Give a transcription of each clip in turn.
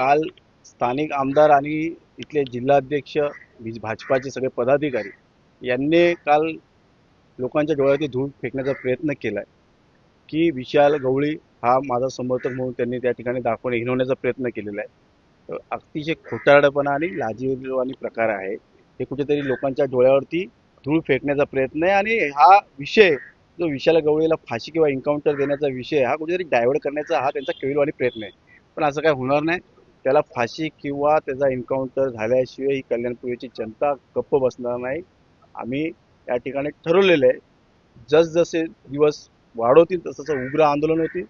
काल स्थानिक आमदार आणि इथले जिल्हाध्यक्ष भाजपाचे सगळे पदाधिकारी यांनी काल लोकांच्या डोळ्यात धूळ फेकण्याचा प्रयत्न केलाय की विशाल गवळी हा माझा समर्थक म्हणून त्यांनी त्या ठिकाणी दाखवून हिणवण्याचा प्रयत्न केलेला आहे. तर अतिशय खोटारडेपणा आणि लाजिरवाणी प्रकार आहे. हे कुठेतरी लोकांच्या डोळ्यावरती धूळ फेकण्याचा प्रयत्न आहे आणि हा विषय जो विशाल गवळीला फाशी किंवा एन्काउंटर देण्याचा विषय हा कुठेतरी डायव्हर्ट करण्याचा हा त्यांचा केविलवाणी प्रयत्न आहे. पण असं काय होणार नाही. त्याला फाशी किंवा त्याचा एन्काउंटर झाल्याशिवाय ही कल्याणपुरीची जनता गप्प बसणार नाही. आम्ही या ठिकाणी ठरवलेलं आहे, जसजसे दिवस वाढवतील तसं उग्र आंदोलन होतील.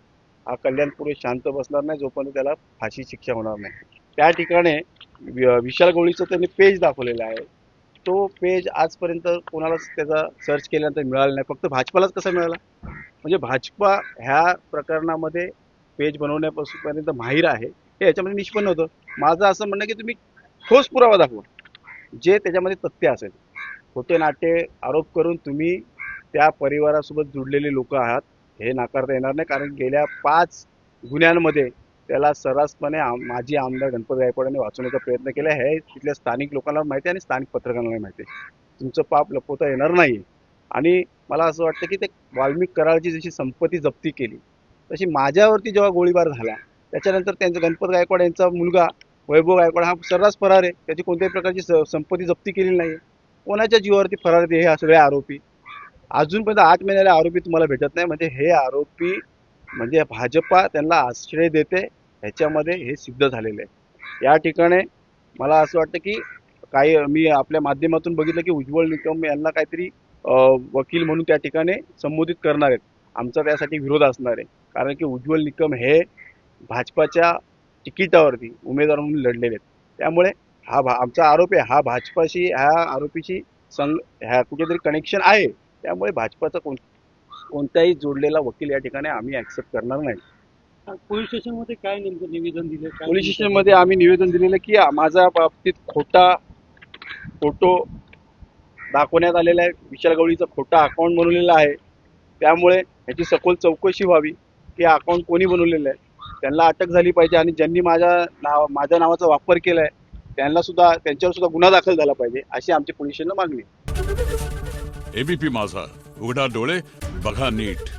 हा कल्याणपुरी शांत बसणार नाही जोपर्यंत त्याला फाशी शिक्षा होणार नाही. त्या ठिकाणी विशाल गवळीचं त्यांनी पेज दाखवलेलं आहे. तो पेज आजपर्यंत कोणालाच त्याचा सर्च केल्यानंतर मिळाला नाही. फक्त भाजपालाच कसा मिळाला? म्हणजे भाजपा ह्या प्रकरणामध्ये पेज बनवण्यापासूनपर्यंत माहीर आहे हे याच्यामध्ये निष्पन्न होतं. माझं असं म्हणणं की तुम्ही ठोस पुरावा दाखवा जे त्याच्यामध्ये तथ्य असेल. खोटे नाटे आरोप करून तुम्ही त्या परिवारासोबत जुडलेले लोक आहात हे नाकारता येणार नाही. कारण गेल्या 5 गुन्ह्यांमध्ये त्याला सर्रासपणे माजी आमदार गणपत गायकवाडांनी वाचवण्याचा प्रयत्न केला. हे तिथल्या स्थानिक लोकांना माहिती आहे आणि स्थानिक पत्रकारांना माहिती आहे. तुमचं पाप लपवता येणार नाही. आणि मला असं वाटतं की ते वाल्मिक कराळची जशी संपत्ती जप्ती केली तशी माझ्यावरती जेव्हा गोळीबार झाला त्याच्यानंतर त्यांचा गणपत गायकवाड यांचा मुलगा वैभव गायकवाड हा सर्रास फरार आहे. त्याची कोणत्याही प्रकारची संपत्ती जप्ती केलेली नाही. कोणाच्या जीवावरती फरार आहे हे सगळे आरोपी? अजूनपर्यंत 8 महिन्याला आरोपी तुम्हाला भेटत नाही. म्हणजे हे आरोपी म्हणजे भाजपा त्यांना आश्रय देते ह्याच्यामध्ये हे सिद्ध झालेलं आहे. या ठिकाणी मला असं वाटतं की काही मी आपल्या माध्यमातून बघितलं की उज्ज्वल निकम यांना काहीतरी वकील म्हणून त्या ठिकाणी संबोधित करणार आहेत. आमचा त्यासाठी विरोध असणार आहे. कारण की उज्ज्वल निकम हे भाजपाच्या तिकिटावरती उमेदवार म्हणून लढलेले आहेत. त्यामुळे हा आमचा आरोप आहे, हा भाजपाशी ह्या आरोपीची ह्या कुठेतरी कनेक्शन आहे. त्यामुळे भाजपाचा कोणताही जोडलेला वकील या ठिकाणी आम्ही ऍक्सेप्ट करणार नाही. पोलीस स्टेशनमध्ये काय नेमकं निवेदन दिलं? पोलीस स्टेशनमध्ये आम्ही निवेदन दिलेलं की माझ्या बाबतीत खोटा फोटो दाखवण्यात आलेला आहे. विशाल गवळीचा खोटा अकाउंट बनवलेला आहे. त्यामुळे ह्याची सखोल चौकशी व्हावी की अकाउंट कोणी बनवलेलं आहे. त्यांना अटक झाली पाहिजे आणि ज्यांनी माझ्या नावाचा वापर केलाय त्यांच्यावर सुद्धा गुन्हा दाखल झाला पाहिजे अशी आमची पोलीस स्टेशनला मागणी आहे. एबीपी माझा, उघडा डोळे बघा नीट.